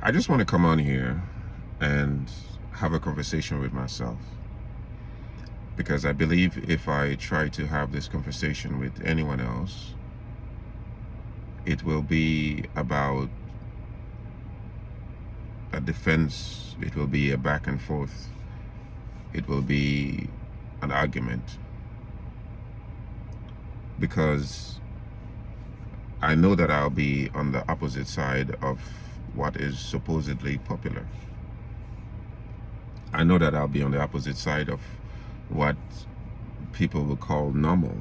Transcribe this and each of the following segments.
I just want to come on here and have a conversation with myself, because I believe if I try to have this conversation with anyone else, it will be about a defense, it will be a back and forth, it will be an argument, because I know that I'll be on the opposite side of what is supposedly popular. I know that I'll be on the opposite side of what people will call normal.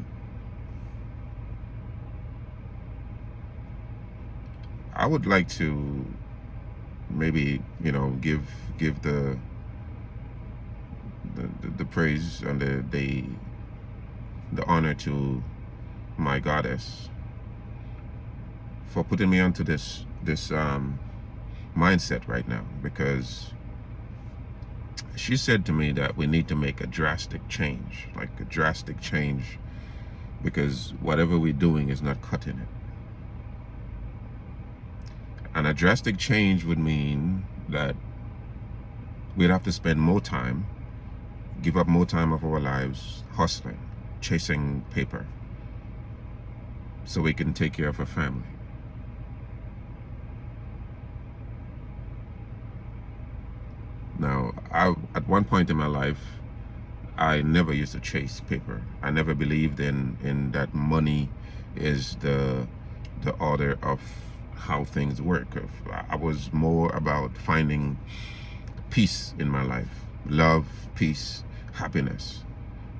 I would like to maybe, give the praise and the honor to my goddess for putting me onto this mindset right now, because she said to me that we need to make a drastic change, because whatever we're doing is not cutting it. And a drastic change would mean that we'd have to spend more time, give up more time of our lives hustling, chasing paper, so we can take care of our family. Now, at one point in my life, I never used to chase paper. I never believed in that money is the order of how things work. I was more about finding peace in my life, love, peace, happiness,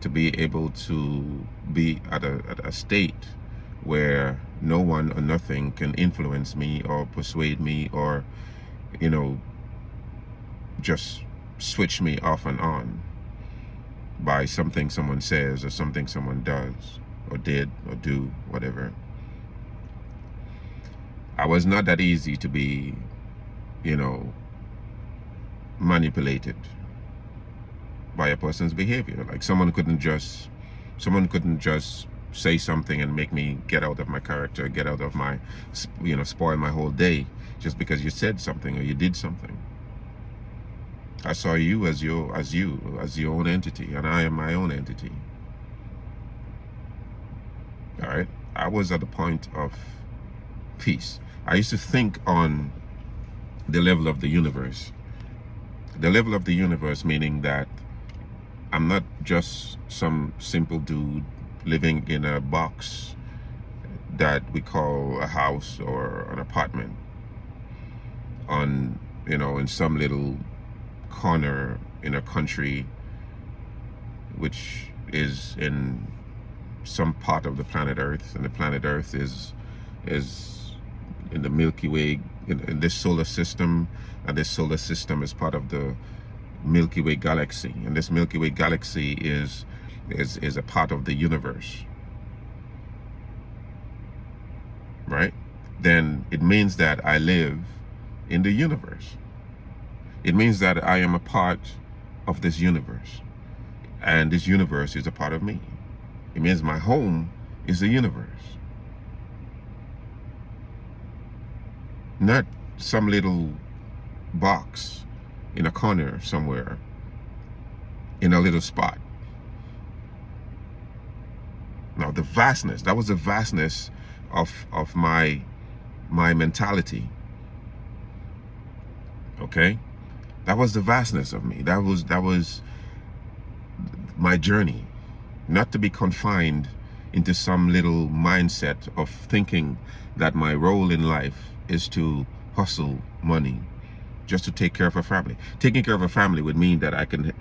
to be able to be at a state where no one or nothing can influence me or persuade me or just switch me off and on by something someone says or something someone does or did or do, whatever. I was not that easy to be, manipulated by a person's behavior. Like someone couldn't just say something and make me get out of my character, get out of my, spoil my whole day just because you said something or you did something. I saw you as your own entity, and I am my own entity. All right. I was at the point of peace. I used to think on the level of the universe. The level of the universe, meaning that I'm not just some simple dude living in a box that we call a house or an apartment on, in some little corner in a country which is in some part of the planet Earth, and the planet Earth is in the Milky Way, in this solar system, and this solar system is part of the Milky Way galaxy, and this Milky Way galaxy is a part of the universe, right? Then it means that I live in the universe. It means that I am a part of this universe, and this universe is a part of me. It means my home is the universe, not some little box in a corner somewhere, in a little spot. Now, the vastness, that was the vastness of my mentality. Okay? That was the vastness of me. That was my journey. Not to be confined into some little mindset of thinking that my role in life is to hustle money just to take care of a family. Taking care of a family would mean that I can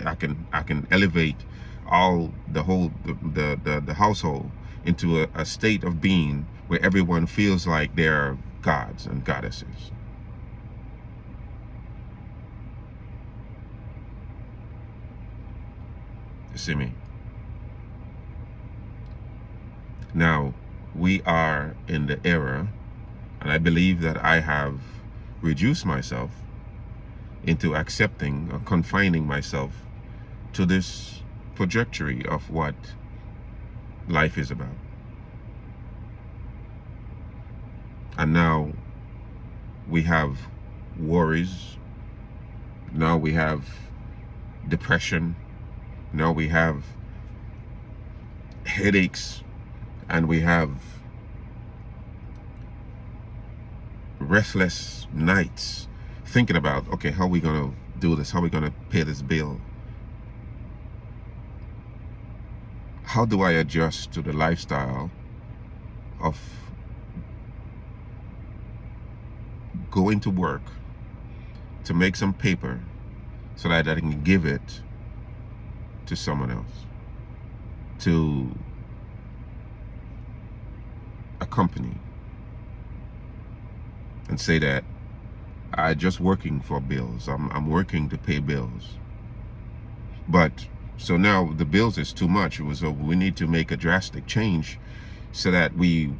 elevate the household into a state of being where everyone feels like they're gods and goddesses. You see me? Now, we are in the era, and I believe that I have reduced myself into accepting or confining myself to this trajectory of what life is about. And now we have worries. Now we have depression. Now we have headaches, and we have restless nights thinking about, okay, how are we going to do this? How are we going to pay this bill? How do I adjust to the lifestyle of going to work to make some paper so that I can give it to someone else, to a company, and say that I'm just working for bills. I'm working to pay bills. But so now the bills is too much. So we need to make a drastic change so that we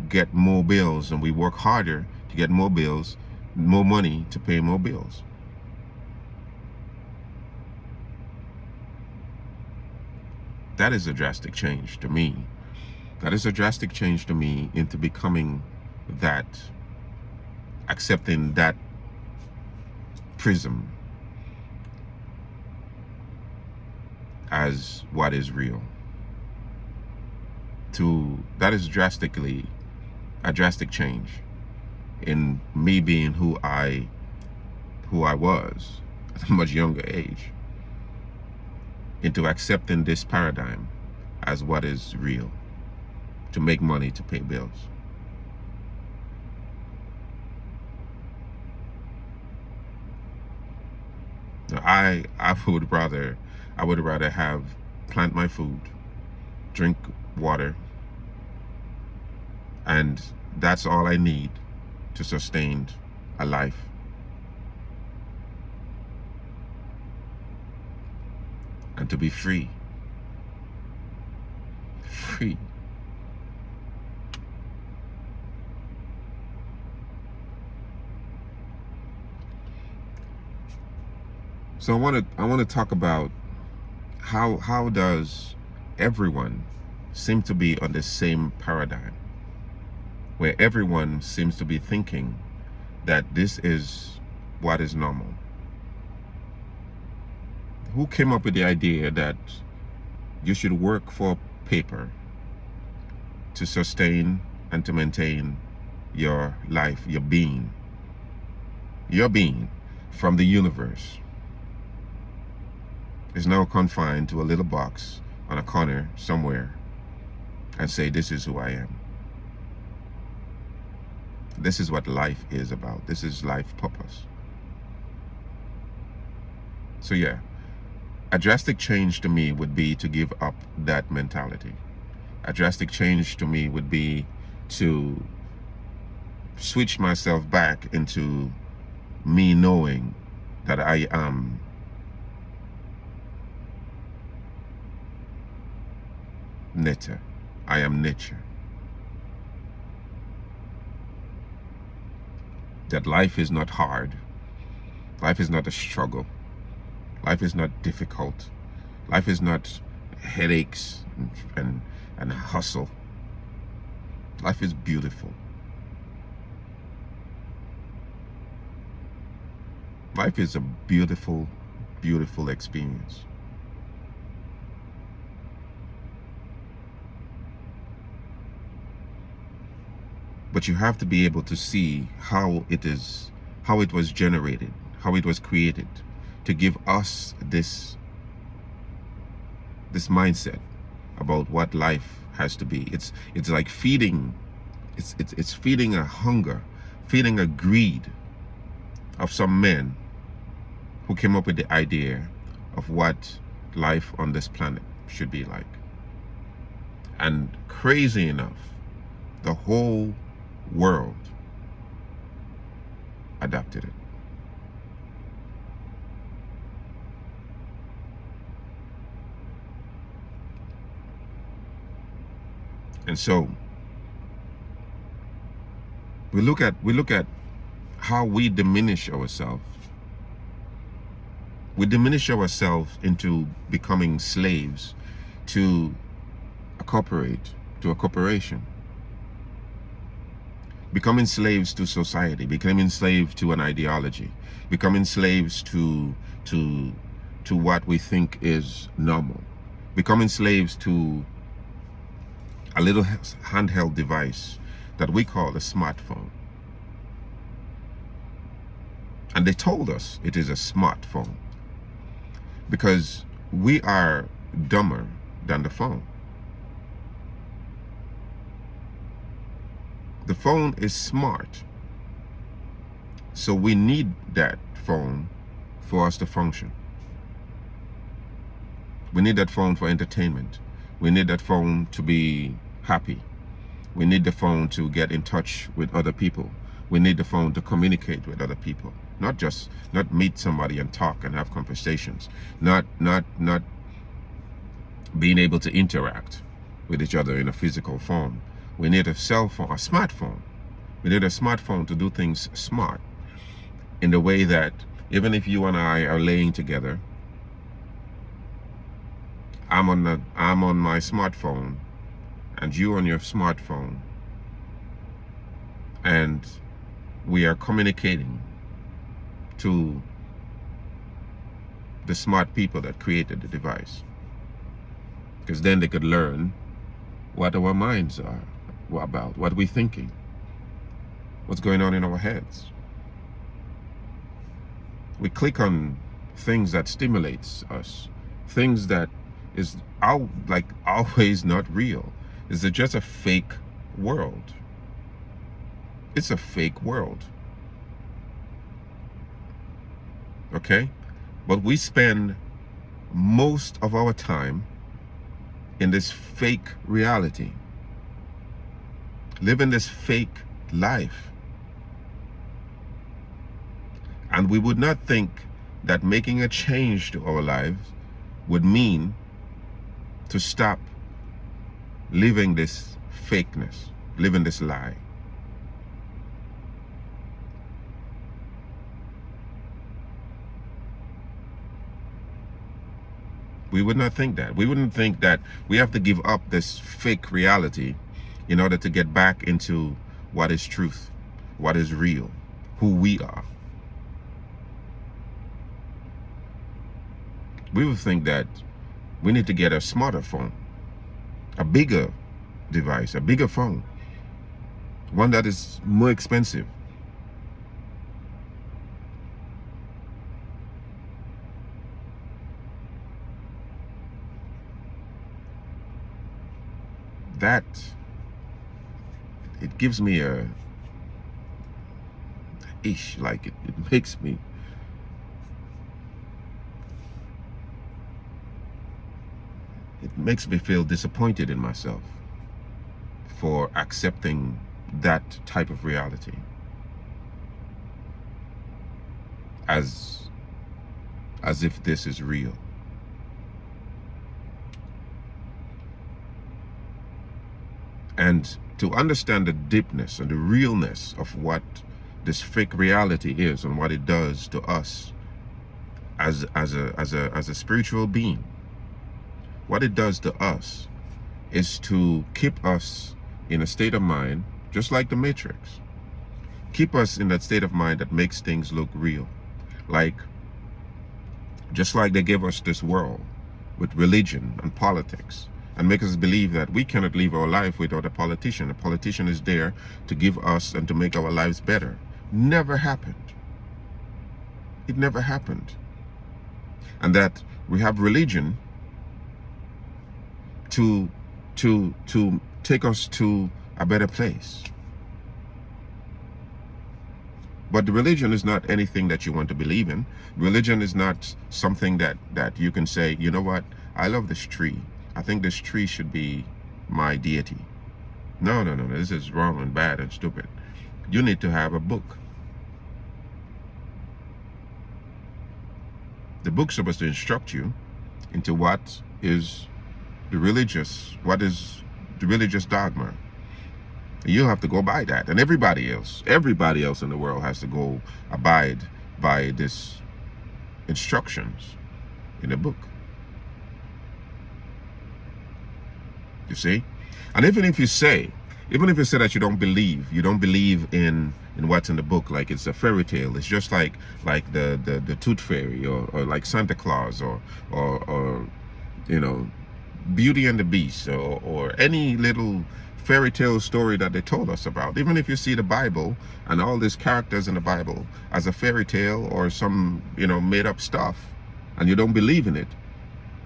get more bills, and we work harder to get more bills, more money to pay more bills. That is a drastic change to me. That is a drastic change to me into becoming that, accepting that prism as what is real. That is a drastic change in me being who I was at a much younger age, into accepting this paradigm as what is real, to make money to pay bills. Now, I would rather have plant my food, drink water, and that's all I need to sustain a life. And to be free. Free. So I want to talk about how does everyone seem to be on the same paradigm, where everyone seems to be thinking that this is what is normal. Who came up with the idea that you should work for paper to sustain and to maintain your life, your being from the universe is now confined to a little box on a corner somewhere, and say, this is who I am. This is what life is about. This is life purpose. So yeah, a drastic change to me would be to give up that mentality. A drastic change to me would be to switch myself back into me knowing that I am nature. I am nature. That life is not hard. Life is not a struggle. Life is not difficult. Life is not headaches and hustle. Life is beautiful. Life is a beautiful, beautiful experience. But you have to be able to see how it was generated, how it was created, to give us this mindset about what life has to be. It's like feeding, it's feeding a hunger, feeding a greed of some men who came up with the idea of what life on this planet should be like. And crazy enough, the whole world adopted it. And so we look at how we diminish ourselves. We diminish ourselves into becoming slaves to a corporation. becoming slaves to society, becoming slaves to an ideology, becoming slaves to what we think is normal, becoming slaves to a little handheld device that we call a smartphone. And they told us it is a smartphone because we are dumber than the phone. The phone is smart, so we need that phone for us to function. We need that phone for entertainment. We need that phone to be happy. We need the phone to get in touch with other people. We need the phone to communicate with other people. Not meet somebody and talk and have conversations. Not being able to interact with each other in a physical form. We need a cell phone, a smartphone. We need a smartphone to do things smart in the way that even if you and I are laying together, I'm on my smartphone and you on your smartphone, and we are communicating to the smart people that created the device, because then they could learn what our minds are about, what we're thinking, what's going on in our heads. We click on things that stimulates us, things that is always not real. It's just a fake world. It's a fake world. Okay? But we spend most of our time in this fake reality, living this fake life. And we would not think that making a change to our lives would mean to stop living this fakeness, living this lie. We would not think that. We wouldn't think that we have to give up this fake reality in order to get back into what is truth, what is real, who we are. We would think that we need to get a smarter phone, a bigger device, a bigger phone, one that is more expensive. That, it gives me a ish, like it makes me, feel disappointed in myself for accepting that type of reality as if this is real. And to understand the deepness and the realness of what this fake reality is and what it does to us as a spiritual being, what it does to us is to keep us in a state of mind, just like the Matrix. Keep us in that state of mind that makes things look real. Just like they gave us this world with religion and politics, and make us believe that we cannot live our life without a politician. A politician is there to give us and to make our lives better. Never happened. It never happened. And that we have religion to take us to a better place. But the religion is not anything that you want to believe in. Religion is not something that you can say, you know what, I love this tree. I think this tree should be my deity. No, this is wrong and bad and stupid. You need to have a book. The book's supposed to instruct you into what is the religious dogma. You have to go by that. And everybody else in the world has to go abide by this instructions in the book. You see? And even if you say Even if you say that you don't believe in what's in the book, like it's a fairy tale. It's just like the Tooth Fairy, or like Santa Claus, or you know, Beauty and the Beast, or any little fairy tale story that they told us about. Even if you see the Bible and all these characters in the Bible as a fairy tale or some, you know, made up stuff, and you don't believe in it,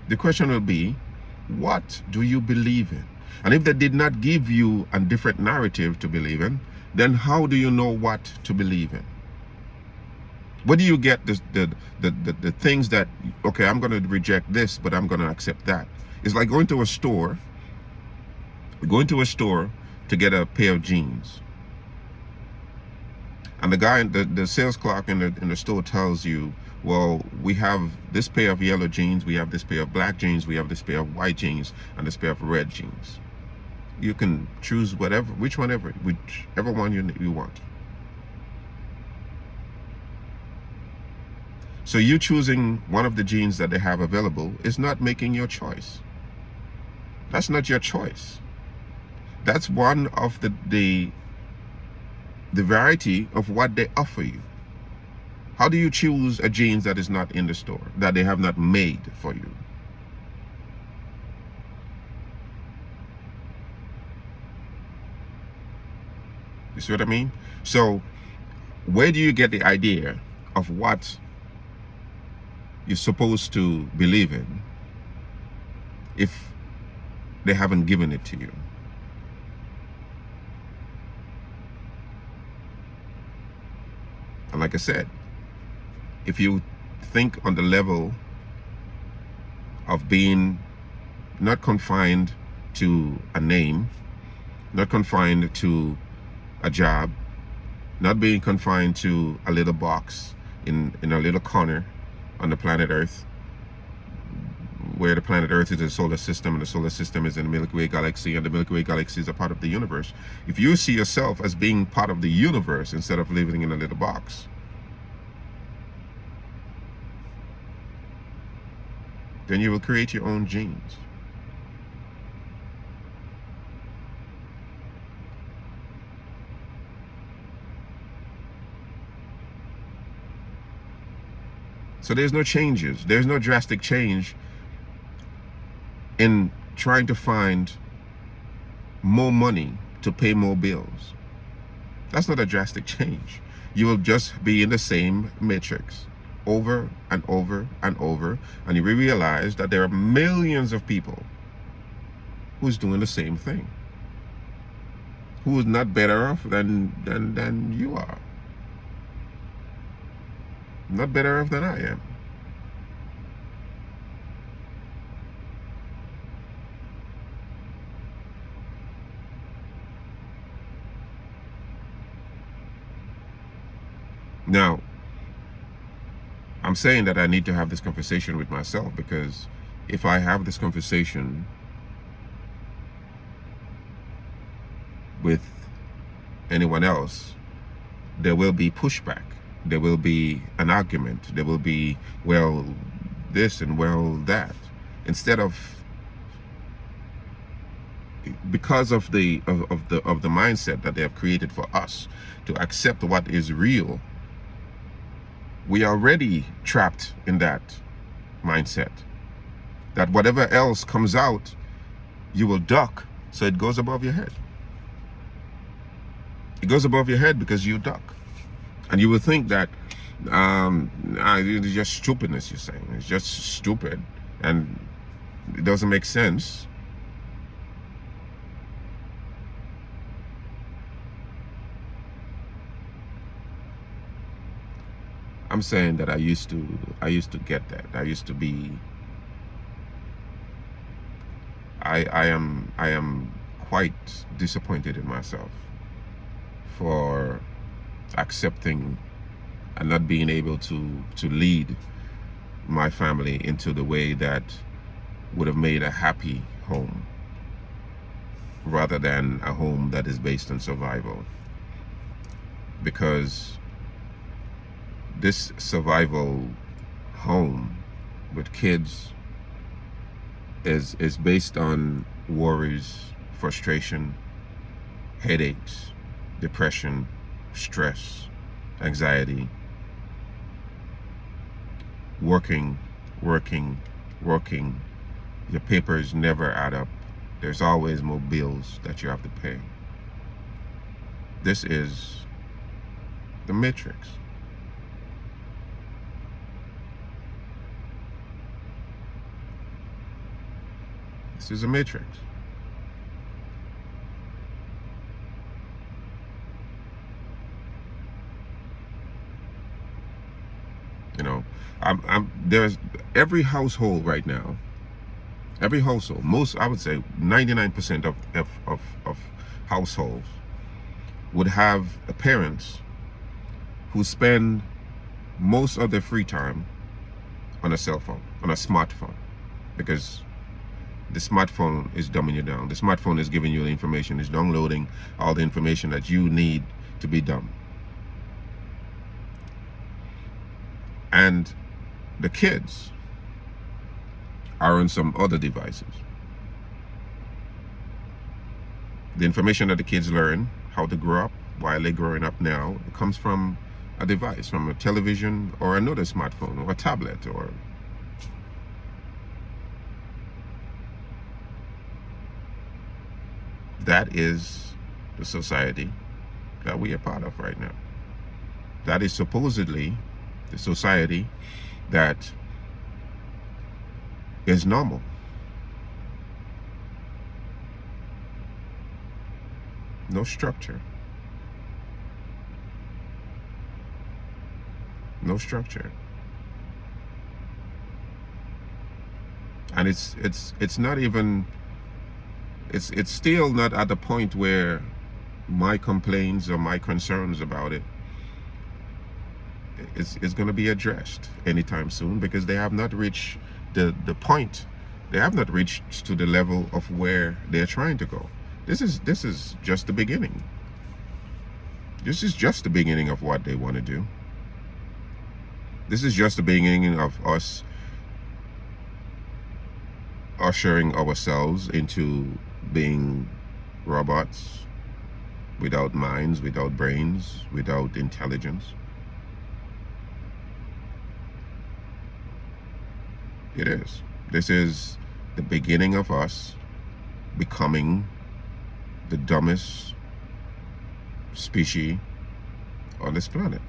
the question will be, what do you believe in? And if they did not give you a different narrative to believe in, then how do you know what to believe in? Where do you get the things that, okay, I'm going to reject this, but I'm going to accept that? It's like going to a store to get a pair of jeans. And the guy, the sales clerk in the store tells you, well, we have this pair of yellow jeans, we have this pair of black jeans, we have this pair of white jeans, and this pair of red jeans. You can choose whichever one you want. So you choosing one of the jeans that they have available is not making your choice. That's not your choice. That's one of the variety of what they offer you. How do you choose a jeans that is not in the store, that they have not made for you? You see what I mean? So where do you get the idea of what you're supposed to believe in if they haven't given it to you? And like I said, if you think on the level of being not confined to a name, not confined to a job, not being confined to a little box in a little corner on the planet Earth, where the planet Earth is a solar system and the solar system is in the Milky Way galaxy, and the Milky Way galaxy is a part of the universe. If you see yourself as being part of the universe instead of living in a little box, then you will create your own genes. So there's no changes. There's no drastic change in trying to find more money to pay more bills. That's not a drastic change. You will just be in the same matrix over and over and over, and you will realize that there are millions of people who's doing the same thing, who is not better off than you are, not better off than I am. Now, I'm saying that I need to have this conversation with myself, because if I have this conversation with anyone else, there will be pushback. There will be an argument. There will be, well, this and well, that. Instead of, because of the mindset that they have created for us to accept what is real, we are already trapped in that mindset, that whatever else comes out, you will duck, so it goes above your head. It goes above your head because you duck. And you will think that it's just stupidness, you're saying. It's just stupid and it doesn't make sense. I'm saying that I used to get that. I used to be, I am quite disappointed in myself for accepting and not being able to lead my family into the way that would have made a happy home, rather than a home that is based on survival. Because this survival home with kids is based on worries, frustration, headaches, depression, stress, anxiety, working, working, working. Your papers never add up. There's always more bills that you have to pay. This is the matrix. This is a matrix. You know, there's every household right now, every household, most, I would say 99% of households would have parents who spend most of their free time on a cell phone, on a smartphone, because the smartphone is dumbing you down. The smartphone is giving you the information, it's downloading all the information that you need to be dumb. And the kids are on some other devices. The information that the kids learn, how to grow up while they're growing up now, it comes from a device, from a television or another smartphone or a tablet. Or that is the society that we are part of right now. That is supposedly the society that is normal. No structure. No structure. And it's not even, it's still not at the point where my complaints or my concerns about it is going to be addressed anytime soon, because they have not reached the point. They have not reached to the level of where they're trying to go. This is just the beginning. This is just the beginning of what they want to do. This is just the beginning of us ushering ourselves into being robots without minds, without brains, without intelligence. It is. This is the beginning of us becoming the dumbest species on this planet.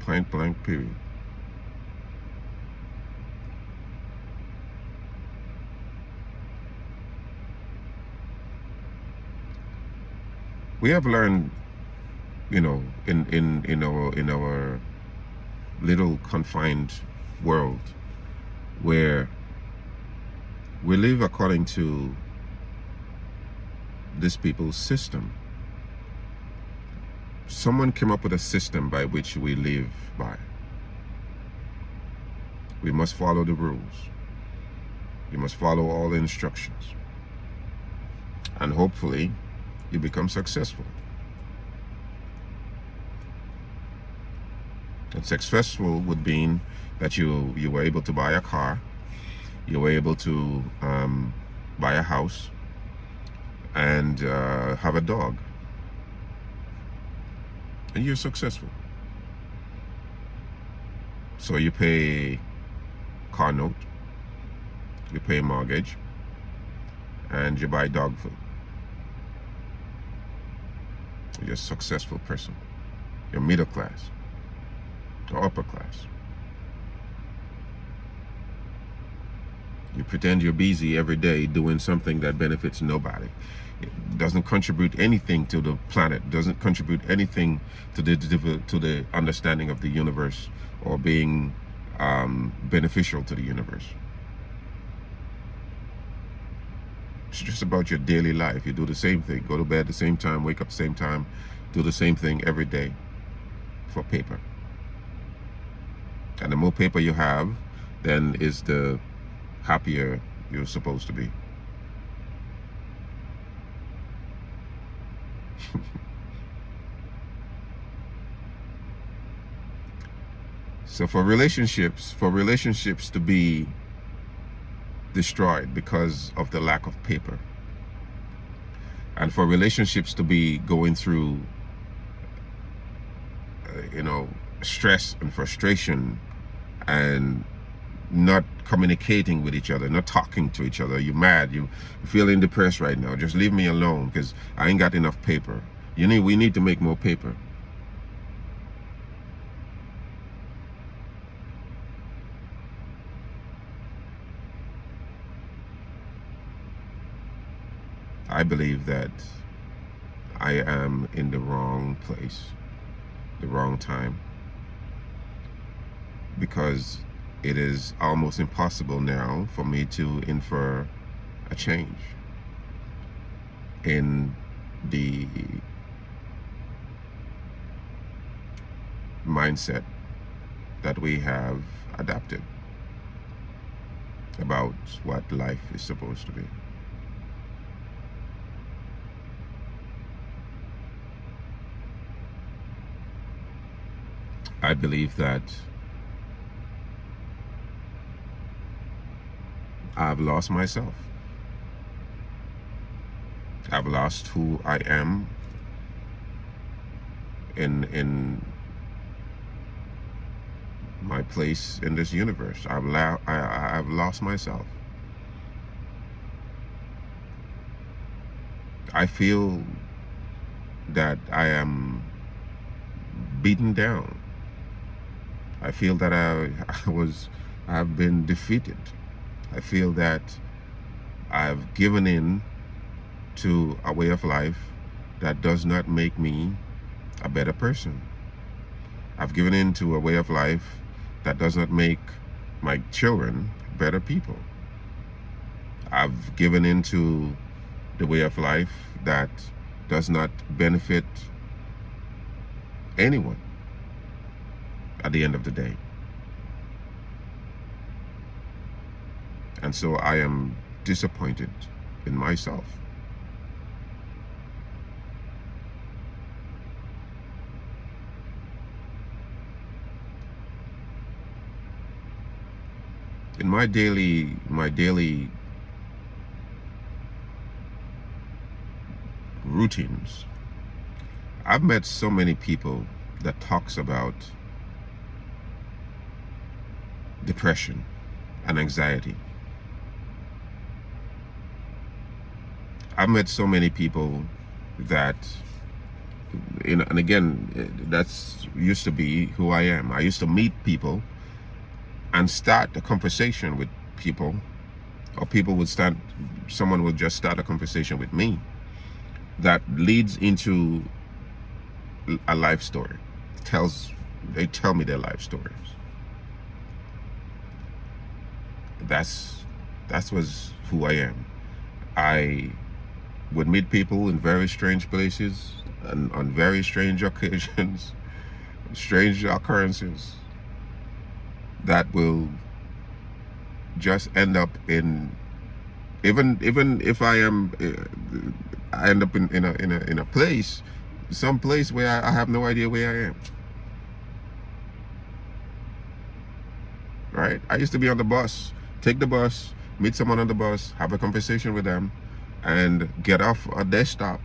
Point blank period. We have learned, you know, in our little confined world, where we live according to this people's system. Someone came up with a system by which we live by. We must follow the rules. You must follow all the instructions. And hopefully you become successful. And successful would mean that you were able to buy a car, you were able to buy a house, and have a dog. And you're successful. So you pay car note, you pay mortgage, and you buy dog food. You're a successful person. You're middle class or upper class. You pretend you're busy every day doing something that benefits nobody. It doesn't contribute anything to the planet, doesn't contribute anything to the understanding of the universe or being beneficial to the universe. It's just about your daily life. You do the same thing. Go to bed at the same time, wake up the same time, do the same thing every day for paper. And the more paper you have, then is the happier you're supposed to be. So for relationships to be destroyed because of the lack of paper, and for relationships to be going through stress and frustration and not communicating with each other, not talking to each other. You're mad, you're feeling depressed right now, just leave me alone because I ain't got enough paper. We need to make more paper. I believe that I am in the wrong place, the wrong time, because it is almost impossible now for me to infer a change in the mindset that we have adapted about what life is supposed to be. I believe that I've lost myself. I've lost who I am in my place in this universe. I've lost myself. I feel that I am beaten down. I feel that I've been defeated. I feel that I've given in to a way of life that does not make me a better person. I've given in to a way of life that does not make my children better people. I've given into the way of life that does not benefit anyone at the end of the day. And so I am disappointed in myself. In my daily routines, I've met so many people that talks about depression and anxiety. I've met so many people that, and again, that's used to be who I am. I used to meet people and start a conversation with people, or someone would just start a conversation with me that leads into a life story. They tell me their life stories. That was who I am. I would meet people in very strange places and on very strange occasions, strange occurrences that will just end up in, even if I end up in a place, some place where I have no idea where I am. Right? I used to be on the bus, take the bus, meet someone on the bus, have a conversation with them, and get off at their stop.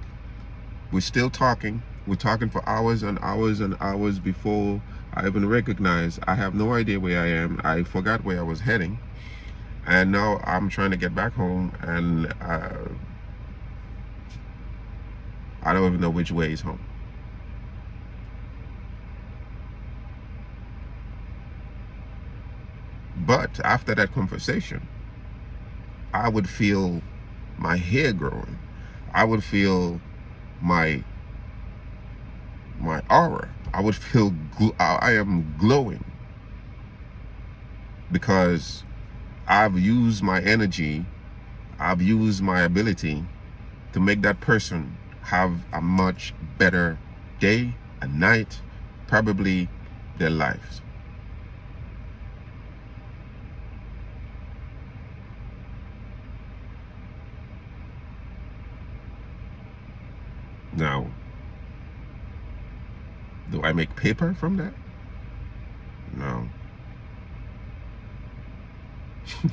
We're still talking. We're talking for hours and hours and hours before I even recognize I have no idea where I am. I forgot where I was heading. And now I'm trying to get back home, and I don't even know which way is home. But after that conversation, I would feel my hair growing. I would feel my aura. I would feel I am glowing, because I've used my energy, I've used my ability to make that person have a much better day and night, probably their lives. Now, paper from that? No.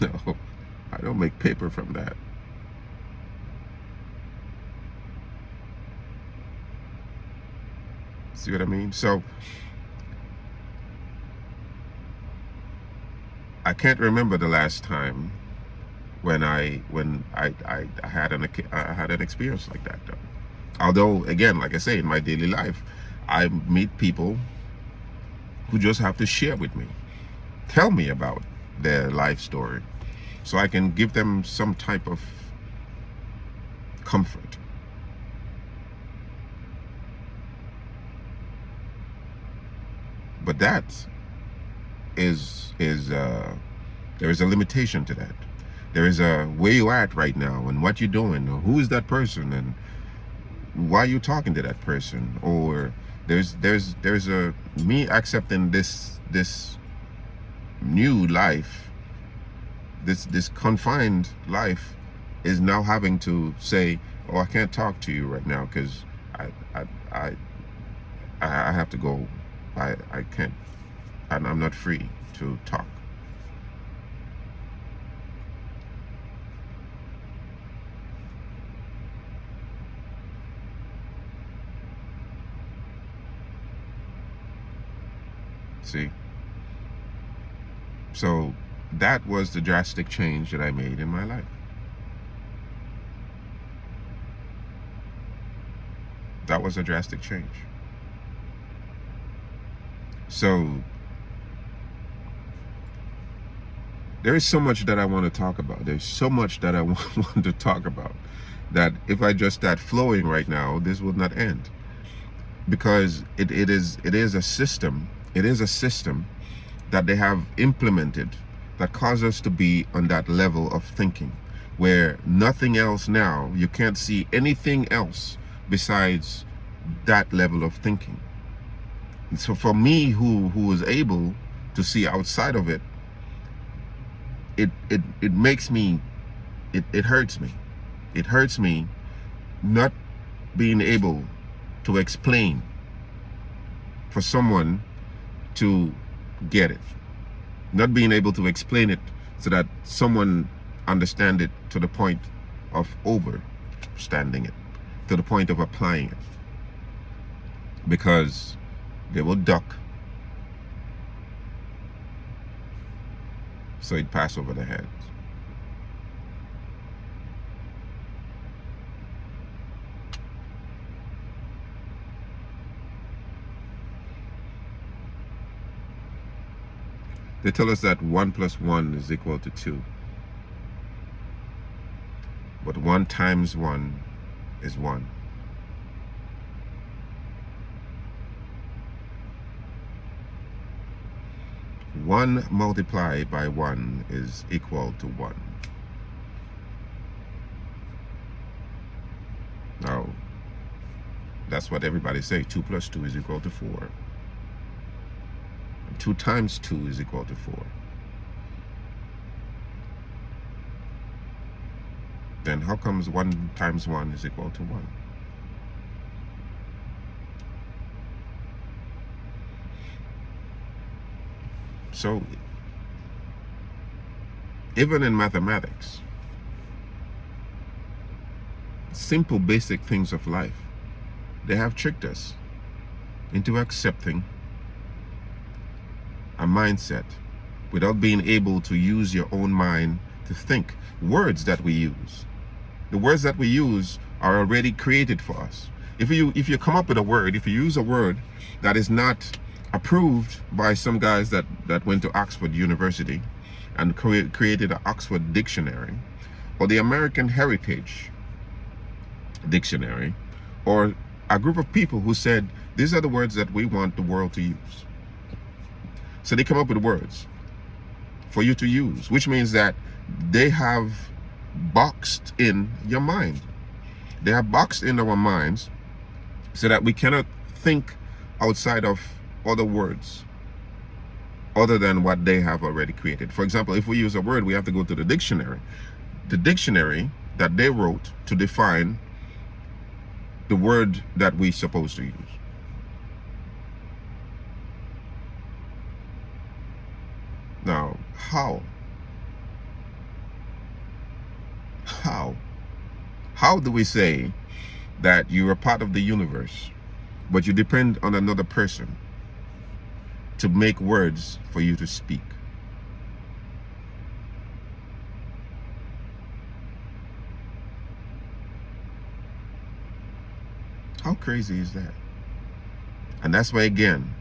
No, I don't make paper from that. See what I mean? So I can't remember the last time when I had an experience like that, though. Although, again, like I say, in my daily life, I meet people who just have to share with me, tell me about their life story, so I can give them some type of comfort. But that there is a limitation to that. There is a where you at right now and what you're doing, or who is that person and why are you talking to that person, or there's a me accepting this new life, this confined life, is now having to say, oh, I can't talk to you right now because I have to go. I can't, I'm not free to talk. See? So that was the drastic change that I made in my life. That was a drastic change. So there is so much that I want to talk about. There's so much that I want to talk about that if I just start flowing right now, this will not end. Because it is a system. It is a system that they have implemented that causes us to be on that level of thinking where nothing else now, you can't see anything else besides that level of thinking. And so for me, who was able to see outside of it, it makes me, it hurts me. It hurts me not being able to explain for someone to get it. Not being able to explain it so that someone understand it to the point of understanding it, to the point of applying it. Because they will duck, so it pass over their heads. They tell us that 1 + 1 is equal to 2. But 1 times 1 is 1. One multiplied by 1 is equal to 1. Now, that's what everybody say. 2 + 2 is equal to 4. 2 times 2 is equal to 4. Then how comes 1 times 1 is equal to 1? So, even in mathematics, simple basic things of life, they have tricked us into accepting a mindset without being able to use your own mind to think. Words that we use, the words that we use are already created for us. If you come up with a word, if you use a word that is not approved by some guys that went to Oxford University and created an Oxford dictionary, or the American Heritage Dictionary, or a group of people who said, these are the words that we want the world to use. So they come up with words for you to use, which means that they have boxed in your mind. They have boxed in our minds so that we cannot think outside of other words other than what they have already created. For example, if we use a word, we have to go to the dictionary that they wrote to define the word that we're supposed to use. Now, how? How? How do we say that you're a part of the universe, but you depend on another person to make words for you to speak? How crazy is that? And that's why, again,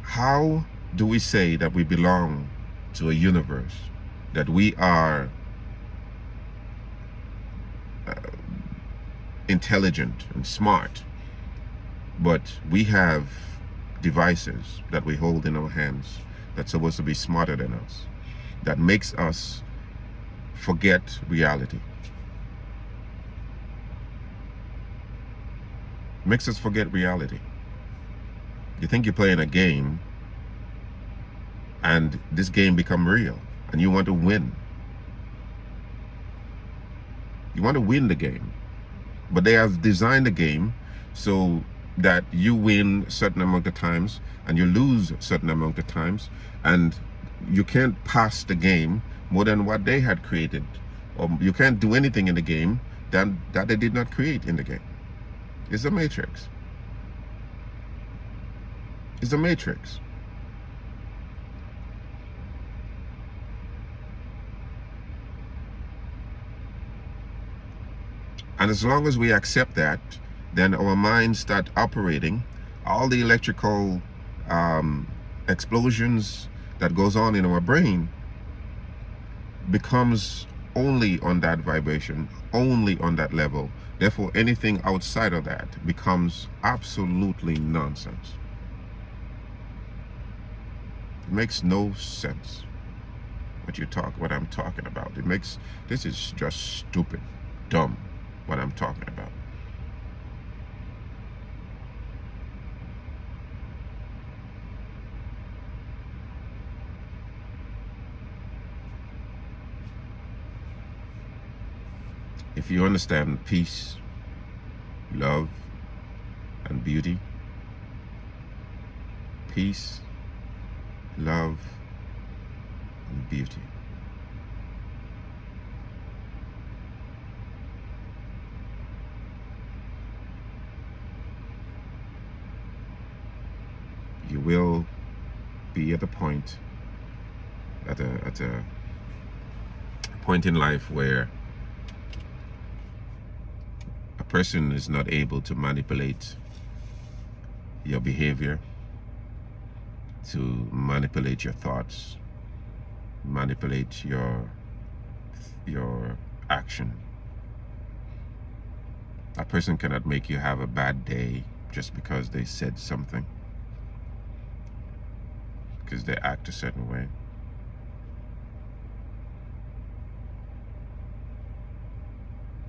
how do we say that we belong to a universe, that we are intelligent and smart, but we have devices that we hold in our hands that's supposed to be smarter than us, that makes us forget reality? Makes us forget reality. You think you're playing a game, and this game become real, and you want to win. You want to win the game, but they have designed the game so that you win a certain amount of times and you lose a certain amount of times, and you can't pass the game more than what they had created, or you can't do anything in the game that they did not create in the game. It's a matrix. It's a matrix. And as long as we accept that, then our minds start operating. All the electrical explosions that goes on in our brain becomes only on that vibration, only on that level. Therefore, anything outside of that becomes absolutely nonsense. It makes no sense what I'm talking about. This is just stupid, dumb, what I'm talking about. If you understand peace, love, and beauty, peace, love, and beauty, you will be at a point, at a point in life where a person is not able to manipulate your behavior, to manipulate your thoughts, manipulate your action. A person cannot make you have a bad day just because they said something, because they act a certain way.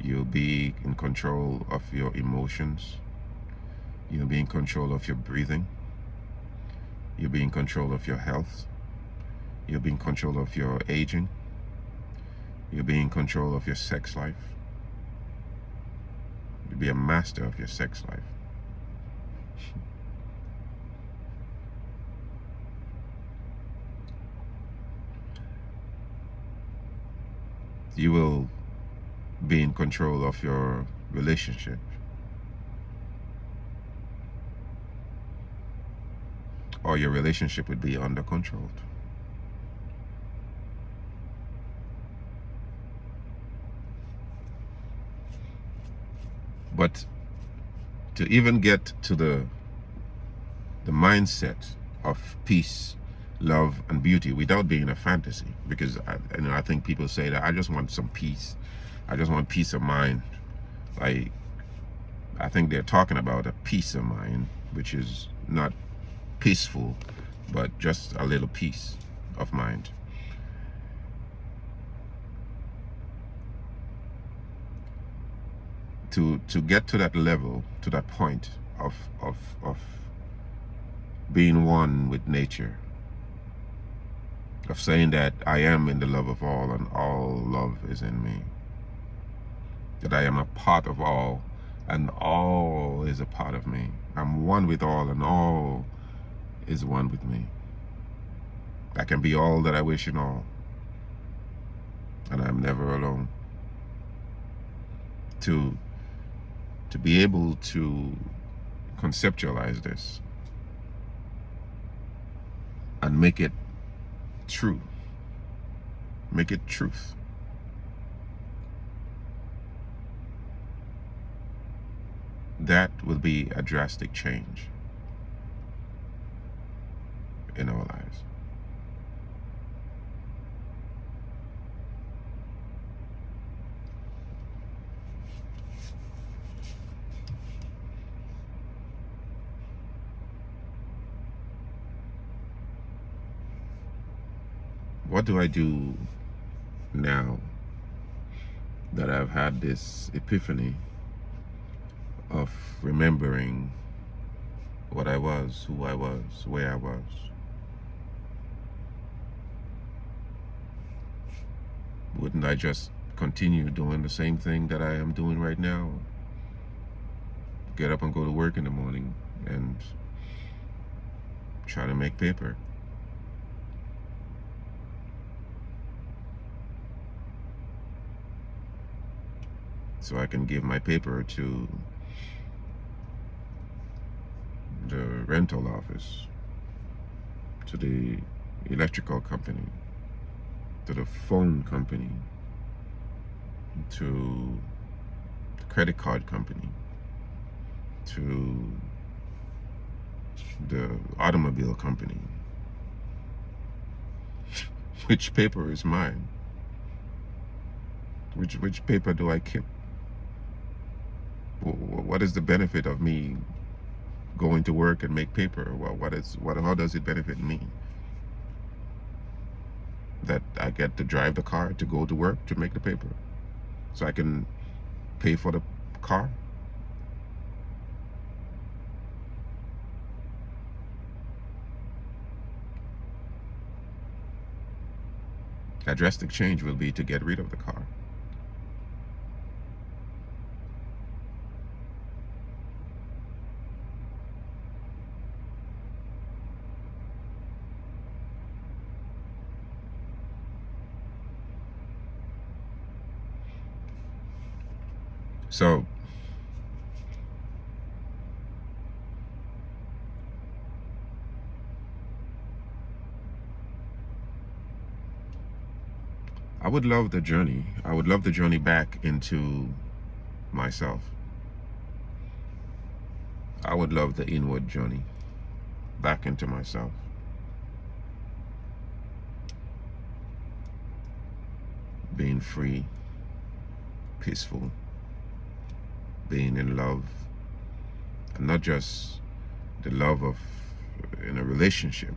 You'll be in control of your emotions. You'll be in control of your breathing. You'll be in control of your health. You'll be in control of your aging. You'll be in control of your sex life. You'll be a master of your sex life. You will be in control of your relationship. Or your relationship would be under control. But to even get to the mindset of peace, love, and beauty without being a fantasy, because I think people say that I just want some peace. I just want peace of mind. Like, I think they're talking about a peace of mind, which is not peaceful, but just a little peace of mind. To get to that level, to that point of being one with nature, of saying that I am in the love of all and all love is in me, that I am a part of all and all is a part of me. I'm one with all and all is one with me. I can be all that I wish in all, and I'm never alone. To be able to conceptualize this and make it true, make it truth. That will be a drastic change in our lives. What do I do now that I've had this epiphany of remembering what I was, who I was, where I was? Wouldn't I just continue doing the same thing that I am doing right now? Get up and go to work in the morning and try to make paper. So I can give my paper to the rental office, to the electrical company, to the phone company, to the credit card company, to the automobile company. Which paper is mine? Which paper do I keep? What is the benefit of me going to work and make paper? How does it benefit me? That I get to drive the car to go to work to make the paper, so I can pay for the car? A drastic change will be to get rid of the car. So I would love the journey. I would love the journey back into myself. I would love the inward journey back into myself. Being free, peaceful, being in love, and not just the love of in a relationship,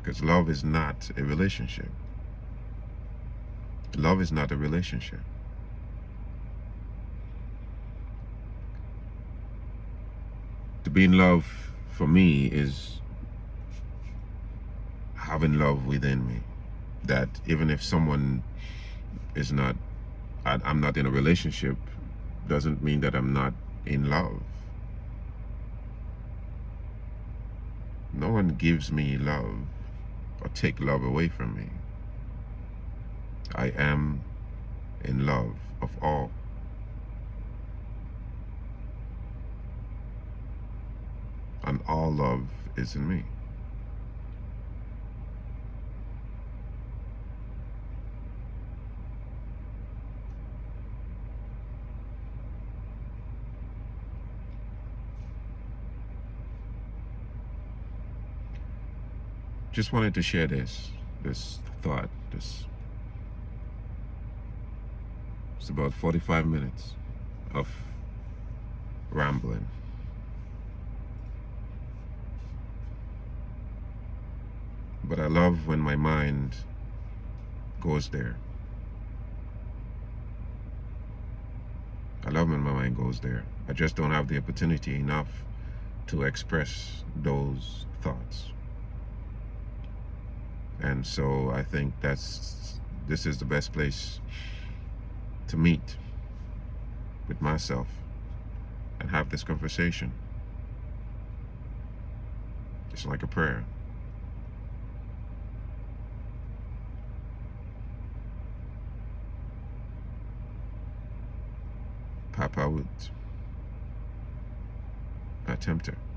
because love is not a relationship. Love is not a relationship. To be in love for me is having love within me. That even if someone is not, I'm not in a relationship, doesn't mean that I'm not in love. No one gives me love or take love away from me. I am in love of all. And all love is in me. Just wanted to share this thought. It's about 45 minutes of rambling. But I love when my mind goes there. I love when my mind goes there. I just don't have the opportunity enough to express those thoughts. And so I think this is the best place to meet with myself and have this conversation. It's like a prayer. Papa would attempt to.